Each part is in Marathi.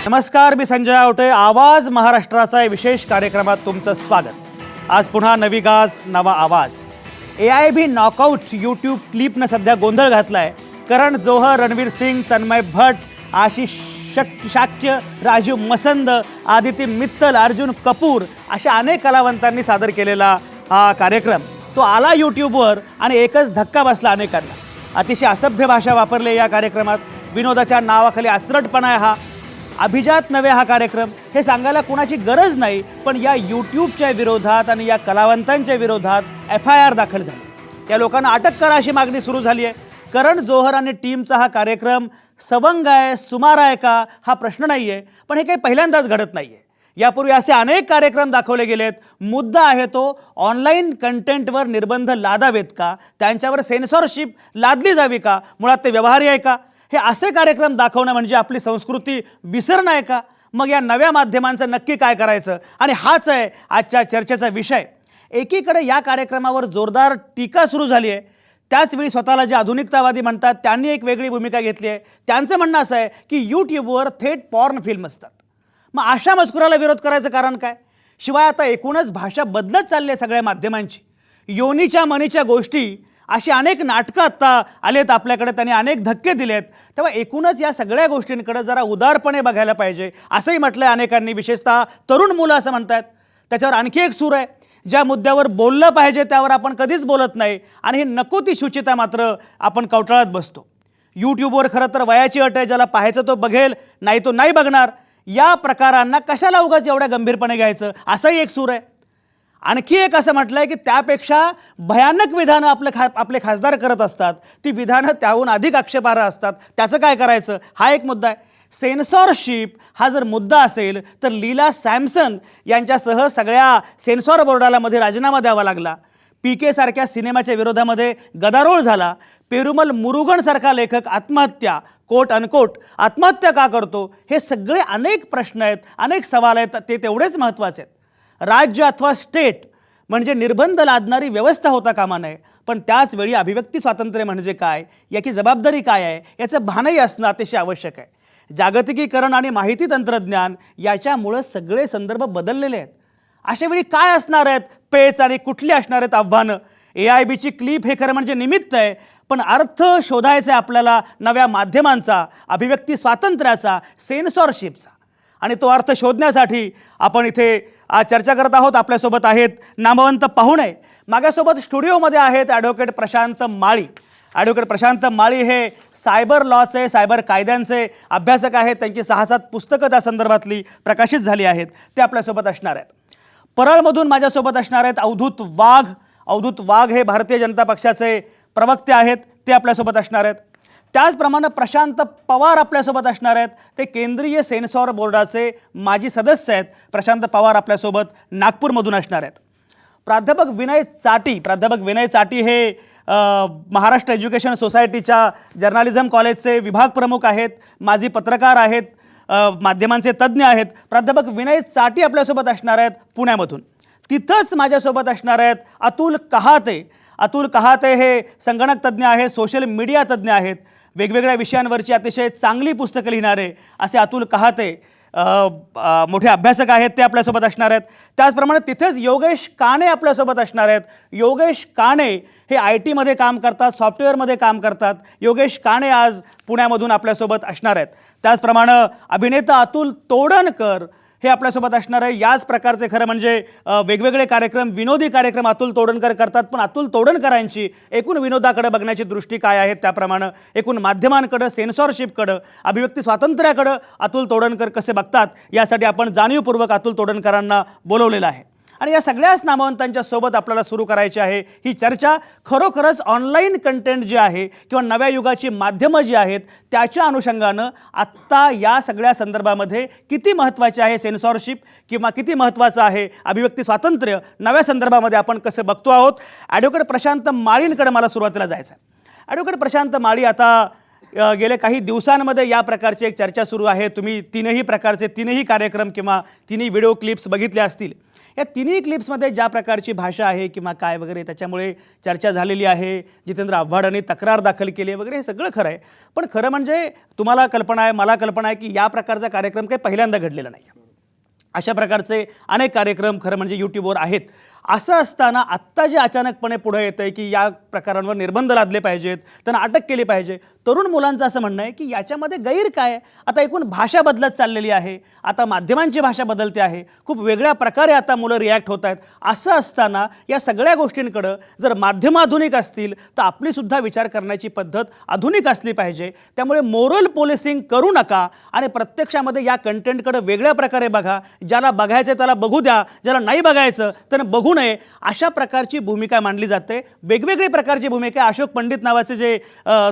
नमस्कार, मी संजय आवटे. आवाज महाराष्ट्राचा विशेष कार्यक्रमात तुमचं स्वागत. आज पुन्हा नवी गाज, नवा आवाज. AIB नॉकआउट यूट्यूब क्लिपनं सध्या गोंधळ घातलाय. करण जोहर, रणवीर सिंग, तन्मय भट्ट, आशिष शाक्य, राजू मसंद, आदिती मित्तल, अर्जुन कपूर अशा अनेक कलावंतांनी सादर केलेला हा कार्यक्रम तो आला यूट्यूबवर आणि एकच धक्का बसला अनेकांना. अतिशय असभ्य भाषा वापरली या कार्यक्रमात. विनोदाच्या नावाखाली आचरटपणा आहे हा. अभिजात नव्हे हा कार्यक्रम हे सांगायला कोणाची गरज नाही, पण या यूट्यूबच्या विरोधात आणि या कलावंतांच्या विरोधात FIR दाखल झाली. या लोकांना अटक करा अशी मागणी सुरू झाली आहे. करण जोहर आणि टीमचा हा कार्यक्रम सवंग आहे, सुमार आहे का हा प्रश्न नाही आहे, पण हे काही पहिल्यांदाच घडत नाही आहे. यापूर्वी असे अनेक कार्यक्रम दाखवले गेलेत. मुद्दा आहे तो ऑनलाईन कंटेंटवर निर्बंध लादावेत का, त्यांच्यावर सेन्सॉरशिप लादली जावी का, मुळात ते व्यवहार्य आहे का, हे असे कार्यक्रम दाखवणं म्हणजे आपली संस्कृती विसरणं आहे का? मग या नव्या माध्यमांचं नक्की काय करायचं? आणि हाच आहे आजच्या चर्चेचा विषय. एकीकडे या कार्यक्रमावर जोरदार टीका सुरू झाली आहे. त्याचवेळी स्वतःला जे आधुनिकतावादी म्हणतात त्यांनी एक वेगळी भूमिका घेतली आहे. त्यांचं म्हणणं असं आहे की यूट्यूबवर थेट पॉर्न फिल्म असतात. मग अशा मजकुराला विरोध करायचं कारण काय? शिवाय आता एकूणच भाषा बदलत चालली आहे सगळ्या माध्यमांची. योनीच्या मनीच्या गोष्टी अशी अनेक नाटकं आत्ता आलेत आपल्याकडे, त्यांनी अनेक धक्के दिलेत. तेव्हा एकूणच या सगळ्या गोष्टींकडे जरा उदारपणे बघायला पाहिजे असंही म्हटलं आहे अनेकांनी. विशेषतः तरुण मुलं असं म्हणतात. त्याच्यावर आणखी एक सूर आहे. ज्या मुद्द्यावर बोललं पाहिजे त्यावर आपण कधीच बोलत नाही आणि ही नको ती शुचिता मात्र आपण कवटाळत बसतो. यूट्यूबवर खरं तर वयाची अट आहे. ज्याला पाहायचं तो बघेल, नाही तो नाही बघणार. या प्रकारांना कशाला उगाच एवढ्या गंभीरपणे घ्यायचं असंही एक सूर आहे. आणखी एक असं म्हटलं आहे की त्यापेक्षा भयानक विधानं आपले खासदार करत असतात. ती विधानं त्याहून अधिक आक्षेपार्ह असतात. त्याचं काय करायचं हा एक मुद्दा आहे. सेन्सॉरशिप हा जर मुद्दा असेल तर लीला सॅमसन यांच्यासह सगळ्या सेन्सॉर बोर्डाला मध्ये राजीनामा द्यावा लागला. PK सारख्या सिनेमाच्या विरोधामध्ये गदारोळ झाला. पेरुमल मुरुगनसारखा लेखक आत्महत्या, कोट अनकोट आत्महत्या का करतो? हे सगळे अनेक प्रश्न आहेत, अनेक सवाल आहेत. ते तेवढेच महत्त्वाचे आहेत. राज्य अथवा स्टेट म्हणजे निर्बंध लादणारी व्यवस्था होता कामा नये, पण त्याच वेळी अभिव्यक्ती स्वातंत्र्य म्हणजे काय, याची जबाबदारी काय आहे याचं भानही असणं अतिशय आवश्यक आहे. जागतिकीकरण आणि माहिती तंत्रज्ञान याच्यामुळं सगळे संदर्भ बदललेले आहेत. अशा वेळी काय असणार आहेत पेच आणि कुठली असणार आहेत आव्हानं? AIBची क्लिप हे खरं म्हणजे निमित्त आहे, पण अर्थ शोधायचा आहे आपल्याला नव्या माध्यमांचा, अभिव्यक्ती स्वातंत्र्याचा, सेन्सॉरशिपचा. आणि तो अर्थ शोधण्यासाठी आपण इथे आज चर्चा करत आहोत. आपल्यासोबत आहेत नामवंत पाहुणे. माझ्यासोबत स्टुडिओमध्ये आहेत ॲडव्होकेट प्रशांत माळी. ॲडव्होकेट प्रशांत माळी हे सायबर लॉचे, सायबर कायद्यांचे अभ्यासक आहेत. त्यांची 6-7 पुस्तकं त्या संदर्भातली प्रकाशित झाली आहेत. ते आपल्यासोबत असणार आहेत. परळमधून माझ्यासोबत असणार आहेत अवधूत वाघ. अवधूत वाघ हे भारतीय जनता पक्षाचे प्रवक्ते आहेत. ते आपल्यासोबत असणार आहेत. त्याचप्रमाणे प्रशांत पवार आपल्यासोबत असणार आहेत. ते केंद्रीय सेन्सॉर बोर्डाचे माजी सदस्य आहेत. प्रशांत पवार आपल्यासोबत नागपूरमधून असणार आहेत. प्राध्यापक विनय चाटी हे महाराष्ट्र एज्युकेशन सोसायटीच्या जर्नालिझम कॉलेजचे विभाग प्रमुख आहेत. माजी पत्रकार आहेत, माध्यमांचे तज्ज्ञ आहेत. प्राध्यापक विनय चाटी आपल्यासोबत असणार आहेत पुण्यामधून. तिथंच माझ्यासोबत असणार आहेत अतुल कहाते. अतुल कहाते हे संगणक तज्ज्ञ आहेत, सोशल मीडिया तज्ज्ञ आहेत. वेगवेगळ्या विषयांवरची अतिशय चांगली पुस्तकं लिहिणारे असे अतुल कहाते मोठे अभ्यासक आहेत. ते आपल्यासोबत असणार आहेत. त्याचप्रमाणे तिथेच योगेश काणे आपल्यासोबत असणार आहेत. योगेश काणे हे IT मध्ये काम करतात, सॉफ्टवेअरमध्ये काम करतात. योगेश काणे आज पुण्यामधून आपल्यासोबत असणार आहेत. त्याचप्रमाणे अभिनेता अतुल तोडणकर हे आपल्यासोबत असणार आहे. याच प्रकारचे खरं म्हणजे वेगवेगळे कार्यक्रम, विनोदी कार्यक्रम अतुल तोडणकर करतात. पण अतुल तोडणकरांची एकूण विनोदाकडे बघण्याची दृष्टी काय आहे, त्याप्रमाणे एकूण माध्यमांकडं, सेन्सॉरशिपकडं, अभिव्यक्ती स्वातंत्र्याकडं अतुल तोडणकर कसे बघतात यासाठी आपण जाणीवपूर्वक अतुल तोडणकरांना बोलवलेलं आहे. आणि या सगळ्याच नामवंतांच्या सोबत आपल्याला सुरू करायची आहे ही चर्चा. खरोखरच ऑनलाईन कंटेंट जे आहे किंवा नव्या युगाची माध्यमं जी आहेत त्याच्या अनुषंगानं आत्ता या सगळ्या संदर्भामध्ये किती महत्त्वाचे आहे सेन्सॉरशिप किंवा किती महत्त्वाचं आहे अभिव्यक्ती स्वातंत्र्य, नव्या संदर्भामध्ये आपण कसे बघतो आहोत. ॲडव्होकेट प्रशांत माळींकडे मला सुरुवातीला जायचं आहे. ॲडव्होकेट प्रशांत माळी, आता गेल्या काही दिवसांमध्ये या प्रकारची एक चर्चा सुरू आहे. तुम्ही तीनही प्रकारचे तीनही कार्यक्रम किंवा तिन्ही व्हिडिओ क्लिप्स बघितले असतील. या तिन्ही क्लिप्समध्ये ज्या प्रकारची भाषा आहे किंवा काय वगैरे त्याच्यामुळे चर्चा झालेली आहे. जितेंद्र आव्हाडांनी तक्रार दाखल केली आहे वगैरे, हे सगळं खरं आहे. पण खरं म्हणजे तुम्हाला कल्पना आहे, मला कल्पना आहे की या प्रकारचा कार्यक्रम काही पहिल्यांदा घडलेला नाही. अशा प्रकारचे अनेक कार्यक्रम खरं म्हणजे यूट्यूबवर आहेत. असं असताना आत्ता जे अचानकपणे पुढे येतं आहे की या प्रकारांवर निर्बंध लादले पाहिजेत, त्यांना अटक केली पाहिजे, तरुण मुलांचं असं म्हणणं आहे की याच्यामध्ये गैर काय? आता एकूण भाषा बदलत चाललेली आहे, आता माध्यमांची भाषा बदलते आहे, खूप वेगळ्या प्रकारे आता मुलं रिॲक्ट होत आहेत. असं असताना या सगळ्या गोष्टींकडं जर माध्यम आधुनिक असतील तर आपलीसुद्धा विचार करण्याची पद्धत आधुनिक असली पाहिजे. त्यामुळे मोरल पोलिसिंग करू नका आणि प्रत्यक्षामध्ये या कंटेंटकडं वेगळ्या प्रकारे बघा. ज्याला बघायचं त्याला बघू द्या, ज्याला नाही बघायचं त्यानं बघू नये, अशा प्रकारची भूमिका मांडली जाते. वेगवेगळी प्रकारची भूमिका. अशोक पंडित नावाचे जे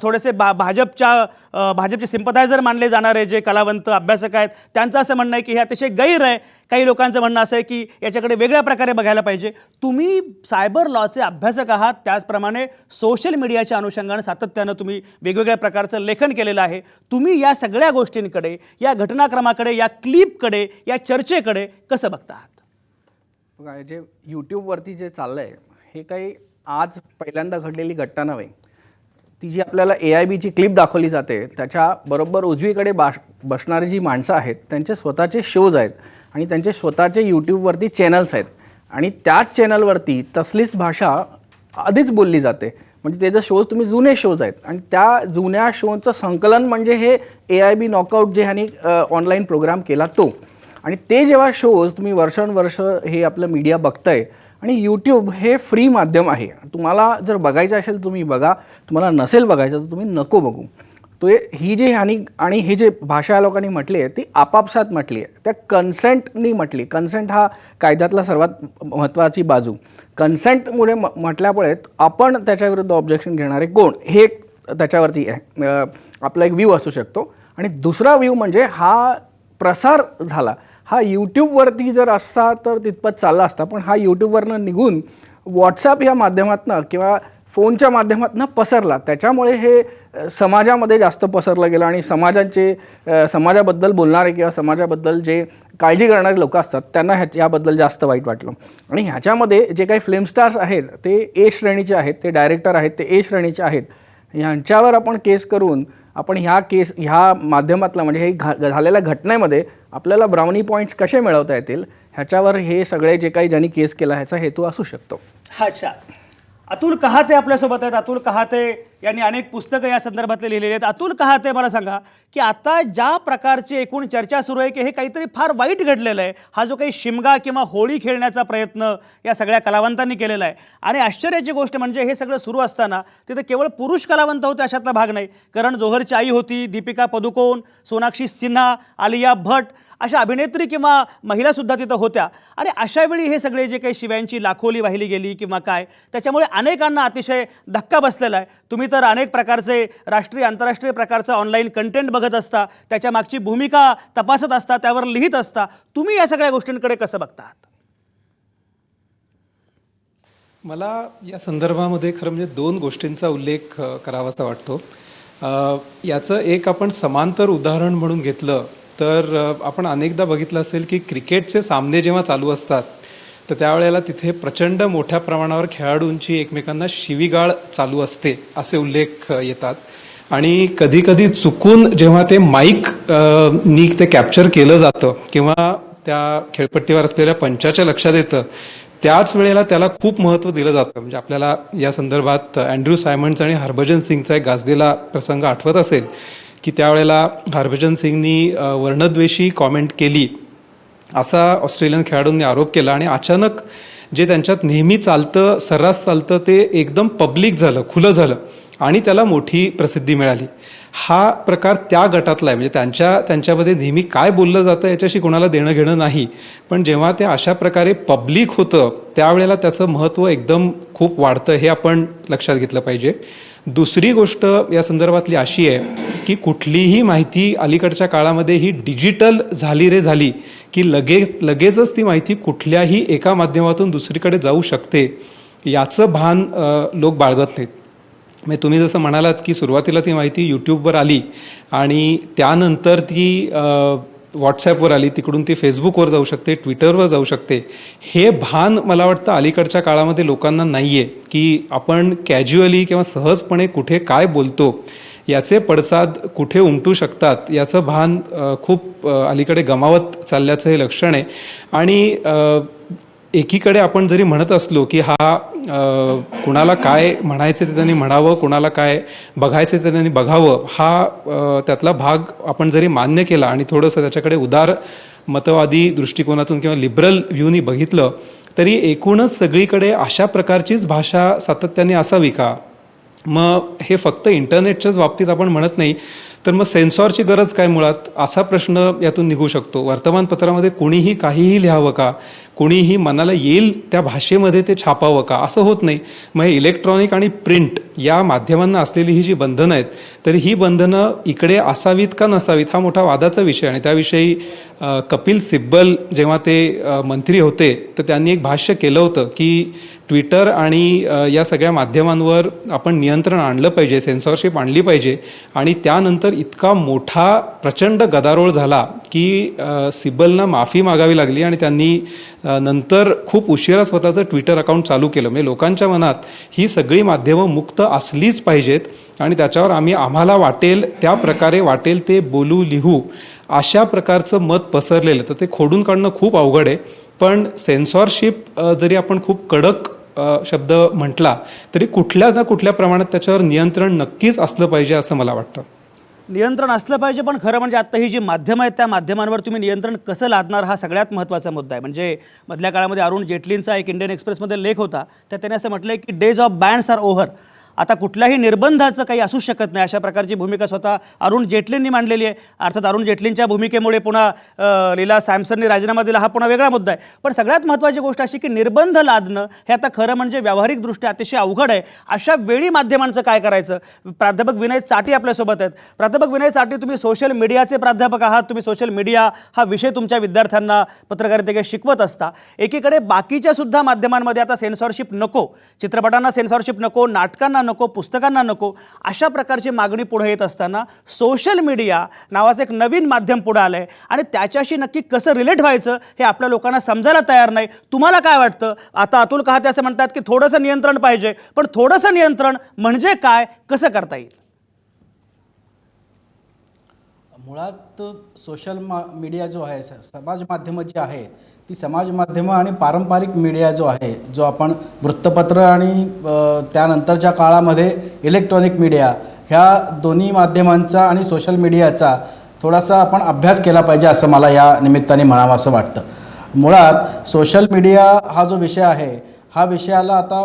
थोडेसे भाजपचे सिम्पथायझर मानले जाणारे जे कलावंत अभ्यासक आहेत, त्यांचं असं म्हणणं आहे की हे अतिशय गैर आहे. काही लोकांचं म्हणणं असं आहे की याच्याकडे वेगळ्या प्रकारे बघायला पाहिजे. तुम्ही सायबर लॉचे अभ्यासक आहात, त्याचप्रमाणे सोशल मीडियाच्या अनुषंगाने सातत्यानं तुम्ही वेगवेगळ्या प्रकारचं लेखन केलेलं आहे. तुम्ही या सगळ्या गोष्टींकडे, या घटनाक्रमाकडे, या क्लिपकडे, या चर्चेकडे कसं बघता आहात? बघा, जे यूट्यूबवरती जे चाललं आहे हे काही आज पहिल्यांदा घडलेली घटना नव्हे. ती जी आपल्याला AIBची क्लिप दाखवली जाते त्याच्याबरोबर उजवीकडे बसणारी जी माणसं आहेत त्यांचे स्वतःचे शोज आहेत आणि त्यांचे स्वतःचे यूट्यूबवरती चॅनल्स आहेत आणि त्याच चॅनलवरती तसलीच भाषा आधीच बोलली जाते. म्हणजे ते जर शोज तुम्ही जुने शोज आहेत आणि त्या जुन्या शोचं संकलन म्हणजे हे AIB नॉकआउट जे ह्यांनी ऑनलाईन प्रोग्राम केला तो. आणि ते जेव्हा शोज तुम्ही वर्षानुवर्ष हे आपलं मीडिया बघताय आणि यूट्यूब हे फ्री माध्यम आहे. तुम्हाला जर बघायचं असेल तुम्ही बघा, तुम्हाला नसेल बघायचं तर तुम्ही नको बघू. तो ही जी आणि ही जे भाषा लोकांनी म्हटली आहे ती आपापसात म्हटली आहे, त्या कन्सेंटनी म्हटली. कन्सेंट हा कायद्यातला सर्वात महत्त्वाची बाजू. कन्सेंटमुळे म्हटल्यामुळे आपण त्याच्याविरुद्ध ऑब्जेक्शन घेणारे कोण हे त्याच्यावरती आहे. आपला एक व्ह्यू असू शकतो. आणि दुसरा व्ह्यू म्हणजे हा प्रसार झाला हा यूट्यूबवरती जर असता तर तितपत चालला असता, पण हा यूट्यूबवरनं निघून व्हॉट्सॲप या माध्यमातून किंवा फोनच्या माध्यमातून पसरला. त्याच्यामुळे हे समाजामध्ये जास्त पसरलं गेलं आणि समाजाबद्दल बोलणारे किंवा समाजाबद्दल जे काळजी करणारे लोक असतात त्यांना याबद्दल जास्त वाईट वाटलं. आणि ह्याच्यामध्ये जे काही फिल्म स्टार्स आहेत ते A श्रेणीचे आहेत, ते डायरेक्टर आहेत ते A श्रेणीचे आहेत. ह्यांच्यावर आपण केस करून आपण ह्या माध्यमातला म्हणजे हे झालेल्या घटनेमध्ये आपल्याला ब्राउनी पॉईंट्स कसे मिळवता येतील ह्याच्यावर हे सगळे जे काही ज्यांनी केस केला ह्याचा हेतू असू शकतो. अच्छा, अतुल कहाते आपल्यासोबत आहेत. अतुल कहाते यांनी अनेक पुस्तकं या संदर्भातले लिहिलेली आहेत. अतुल कहाते, मला सांगा की आता ज्या प्रकारची एकूण चर्चा सुरू आहे की हे काहीतरी फार वाईट घडलेलं आहे, हा जो काही शिमगा किंवा होळी खेळण्याचा प्रयत्न या सगळ्या कलावंतांनी केलेला आहे. आणि आश्चर्याची गोष्ट म्हणजे हे सगळं सुरू असताना तिथे केवळ पुरुष कलावंत होते अशातला भाग नाही. करण जोहरची आई होती, दीपिका पदुकोण, सोनाक्षी सिन्हा, आलिया भट अशा अभिनेत्री किंवा महिलासुद्धा तिथं होत्या. आणि अशावेळी हे सगळे जे काही शिव्यांची लाखोली वाहिली गेली किंवा काय, त्याच्यामुळे अनेकांना अतिशय धक्का बसलेला आहे. तुम्ही तर अनेक प्रकारचे राष्ट्रीय आंतरराष्ट्रीय प्रकारचं ऑनलाईन कंटेंट बघत असता, त्याच्या मागची भूमिका तपासत असता, त्यावर लिहित असता. तुम्ही या सगळ्या गोष्टींकडे कसं बघता आहात? मला या संदर्भामध्ये खरं म्हणजे दोन गोष्टींचा उल्लेख करावासा वाटतो. याचं एक आपण समांतर उदाहरण म्हणून घेतलं तर आपण अनेकदा बघितलं असेल की क्रिकेटचे सामने जेव्हा चालू असतात तर त्यावेळेला तिथे प्रचंड मोठ्या प्रमाणावर खेळाडूंची एकमेकांना शिवीगाळ चालू असते असे उल्लेख येतात. आणि कधीकधी चुकून जेव्हा ते माईक नी ते कॅप्चर केलं जातं किंवा त्या खेळपट्टीवर असलेल्या पंचाच्या लक्षात येतं त्याच वेळेला त्याला खूप महत्त्व दिलं जातं. म्हणजे आपल्याला या संदर्भात अँड्र्यू सायमंड्स आणि हरभजन सिंगचा एक गाजलेला प्रसंग आठवत असेल की त्यावेळेला हरभजन सिंगनी वर्णद्वेषी कॉमेंट केली असा ऑस्ट्रेलियन खेळाडूंनी आरोप केला आणि अचानक जे त्यांच्यात नेहमी चालतं, सर्रास चालतं ते एकदम पब्लिक झालं, खुलं झालं आणि त्याला मोठी प्रसिद्धी मिळाली. हा प्रकार त्या गटातला आहे. म्हणजे त्यांच्यामध्ये नेहमी काय बोललं जातं याच्याशी कोणाला देणं घेणं नाही, पण जेव्हा ते अशा प्रकारे पब्लिक होतं त्यावेळेला त्याचं महत्त्व एकदम खूप वाढतं, हे आपण लक्षात घेतलं पाहिजे. दुसरी गोष्ट या संदर्भातली अशी आहे की कुठलीही माहिती अलीकडच्या काळामध्ये ही डिजिटल झाली की लगेचच ती माहिती कुठल्याही एका माध्यमातून दुसरीकडे जाऊ शकते, याचं भान लोक बाळगत नाहीत. म्हणजे तुम्ही जसं म्हणालात की सुरुवातीला ती माहिती यूट्यूबवर आली आणि त्यानंतर ती व्हॉट्सॲपवर आली, तिकडून ती फेसबुकवर जाऊ शकते, ट्विटरवर जाऊ शकते. हे भान मला वाटतं अलीकडच्या काळामध्ये लोकांना नाही आहे, की आपण कॅज्युअली किंवा सहजपणे कुठे काय बोलतो याचे पडसाद कुठे उमटू शकतात याचं भान खूप अलीकडे गमावत चालल्याचं हे लक्षण आहे. आणि एकीकडे आपण जरी म्हणत असलो की हा कुणाला काय म्हणायचे ते त्यांनी म्हणावं, कुणाला काय बघायचे ते त्यांनी बघावं, हा त्यातला भाग आपण जरी मान्य केला आणि थोडंसं त्याच्याकडे उदार मतवादी दृष्टिकोनातून किंवा लिबरल व्ह्यूनी बघितलं, तरी एकूणच सगळीकडे अशा प्रकारचीच भाषा सातत्याने असावी का? मग हे फक्त इंटरनेटच्याच बाबतीत आपण म्हणत नाही, तर मग सेन्सॉरची गरज काय मुळात, असा प्रश्न यातून निघू शकतो. वर्तमानपत्रामध्ये कोणीही काहीही लिहावं का? कोणीही मनाला येईल त्या भाषेमध्ये ते छापावं का? असं होत नाही. मग हे इलेक्ट्रॉनिक आणि प्रिंट या माध्यमांना असलेली ही जी बंधनं आहेत, तर ही बंधनं इकडे असावीत का नसावीत हा मोठा वादाचा विषय. आणि त्याविषयी कपिल सिब्बल जेव्हा ते मंत्री होते तर त्यांनी एक भाष्य केलं होतं की ट्विटर आणि या सगळ्या माध्यमांवर आपण नियंत्रण आणलं पाहिजे, सेन्सॉरशिप आणली पाहिजे. आणि त्यानंतर इतका मोठा प्रचंड गदारोळ झाला की सिब्बलना माफी मागावी लागली आणि त्यांनी नंतर खूप उशिरा स्वतःचं ट्विटर अकाउंट चालू केलं. म्हणजे लोकांच्या मनात ही सगळी माध्यमं मुक्त असलीच पाहिजेत आणि त्याच्यावर आम्हाला वाटेल त्या प्रकारे वाटेल ते बोलू लिहू अशा प्रकारचं मत पसरलेलं, तर ते खोडून काढणं खूप अवघड आहे. पण सेन्सॉरशिप जरी आपण खूप कडक शब्द म्हटला तरी कुठल्या ना कुठल्या प्रमाणात त्याच्यावर नियंत्रण नक्कीच असलं पाहिजे असं मला वाटतं. नियंत्रण असलं पाहिजे, पण खरं म्हणजे आत्ता ही जी माध्यमं आहेत त्या माध्यमांवर तुम्ही नियंत्रण कसं लादणार हा सगळ्यात महत्त्वाचा मुद्दा आहे. म्हणजे मधल्या काळामध्ये अरुण जेटलींचा एक इंडियन एक्सप्रेसमध्ये लेख होता, त्यात त्याने असं म्हटलं की days of bans are over. आता कुठल्याही निर्बंधाचं काही असू शकत नाही, अशा प्रकारची भूमिका स्वतः अरुण जेटलींनी मांडलेली आहे. अर्थात अरुण जेटलींच्या भूमिकेमुळे पुन्हा लीला सॅमसननी राजीनामा दिला, हा पुन्हा वेगळा मुद्दा आहे. पण सगळ्यात महत्त्वाची गोष्ट अशी की निर्बंध लादणं हे आता खरं म्हणजे व्यावहारिकदृष्ट्या अतिशय अवघड आहे. अशा वेळी माध्यमांचं काय करायचं? प्राध्यापक विनय चाटी आपल्यासोबत आहेत. प्राध्यापक विनय चाटी, तुम्ही सोशल मीडियाचे प्राध्यापक आहात, तुम्ही सोशल मीडिया हा विषय तुमच्या विद्यार्थ्यांना पत्रकारितेकडे शिकवत असता. एकीकडे बाकीच्या सुद्धा माध्यमांमध्ये आता सेन्सॉरशिप नको, चित्रपटांना सेन्सॉरशिप नको, नाटकांना नको, पुस्तकांना नको, अशा प्रकारची मागणी पुढे येत असताना सोशल मीडिया नावाचं एक नवीन माध्यम पुढे आलं आहे आणि त्याच्याशी नक्की कसं रिलेट व्हायचं हे आपल्या लोकांना समजायला तयार नाही. तुम्हाला काय वाटतं? आता अतुल कहाते असं म्हणतात की थोडंसं नियंत्रण पाहिजे, पण थोडंसं नियंत्रण म्हणजे काय, कसं करता येईल? मुळात सोशल मीडिया जो आहे, समाज माध्यमं जी आहेत ती समाज माध्यमं आणि पारंपरिक मीडिया जो आहे, जो आपण वृत्तपत्र आणि त्यानंतरच्या काळामध्ये इलेक्ट्रॉनिक मीडिया, ह्या दोन्ही माध्यमांचा आणि सोशल मीडियाचा थोडासा आपण अभ्यास केला पाहिजे असं मला या निमित्ताने म्हणावं असं वाटतं. मुळात सोशल मीडिया हा जो विषय आहे, हा विषयाला आता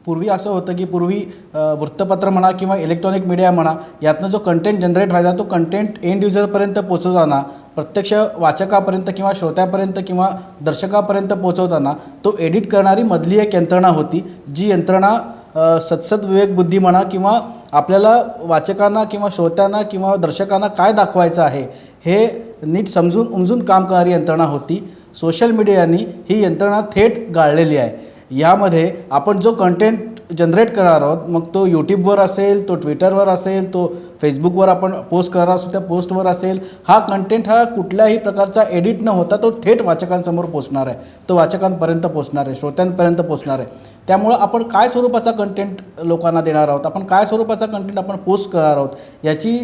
पूर्वी असं होतं की पूर्वी वृत्तपत्र म्हणा किंवा इलेक्ट्रॉनिक मीडिया म्हणा, यातनं जो कंटेंट जनरेट व्हायचा तो कंटेंट एंड युजरपर्यंत पोचवताना, प्रत्यक्ष वाचकापर्यंत किंवा श्रोत्यापर्यंत किंवा दर्शकापर्यंत पोचवताना तो एडिट करणारी मधली एक यंत्रणा होती, जी यंत्रणा सत्सद विवेकबुद्धी म्हणा किंवा आपल्याला वाचकांना किंवा श्रोत्यांना किंवा दर्शकांना काय दाखवायचं आहे हे नीट समजून उमजून काम करणारी यंत्रणा होती. सोशल मीडियानी ही यंत्रणा थेट गाळलेली आहे. यामध्ये आपण जो कंटेंट जनरेट करणार आहोत, मग तो यूट्यूबवर असेल, तो ट्विटरवर असेल, तो फेसबुकवर आपण पोस्ट करणार असू त्या पोस्टवर असेल, हा कंटेंट हा कुठल्याही प्रकारचा एडिट न होता तो थेट वाचकांसमोर पोचणार आहे, तो वाचकांपर्यंत पोचणार आहे, श्रोत्यांपर्यंत पोचणार आहे. त्यामुळं आपण काय स्वरूपाचा कंटेंट लोकांना देणार आहोत, आपण काय स्वरूपाचा कंटेंट आपण पोस्ट करणार आहोत, याची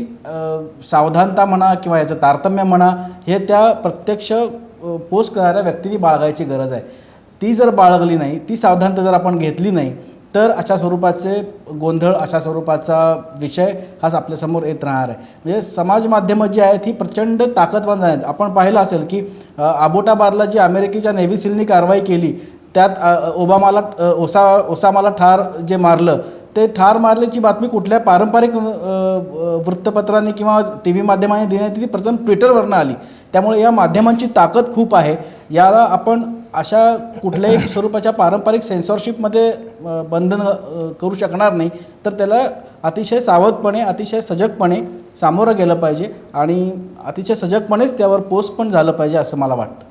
सावधानता म्हणा किंवा याचं तारतम्य म्हणा, हे त्या प्रत्यक्ष पोस्ट करणाऱ्या व्यक्तीने बाळगायची गरज आहे. ती जर बाळगली नाही, ती सावधानता जर आपण घेतली नाही, तर अशा स्वरूपाचे गोंधळ, अशा स्वरूपाचा विषय हाच आपल्यासमोर येत राहणार आहे. म्हणजे समाज माध्यमं जी आहेत ही प्रचंड ताकदवान आहेत. आपण पाहिलं असेल की अबोटाबादला जी अमेरिकेच्या नेव्ही सीलनी कारवाई केली, त्यात ओसामाला ठार जे मारलं, ते ठार मारल्याची बातमी कुठल्या पारंपरिक वृत्तपत्रांनी किंवा टी व्ही माध्यमांनी देण्यात ती प्रथम ट्विटरवरनं आली. त्यामुळे या माध्यमांची ताकद खूप आहे. याला आपण अशा कुठल्याही स्वरूपाच्या पारंपरिक सेन्सॉरशिपमध्ये बंधन करू शकणार नाही, तर त्याला अतिशय सावधपणे, अतिशय सजगपणे सामोरं गेलं पाहिजे आणि अतिशय सजगपणेच त्यावर पोस्ट पण झालं पाहिजे असं मला वाटतं.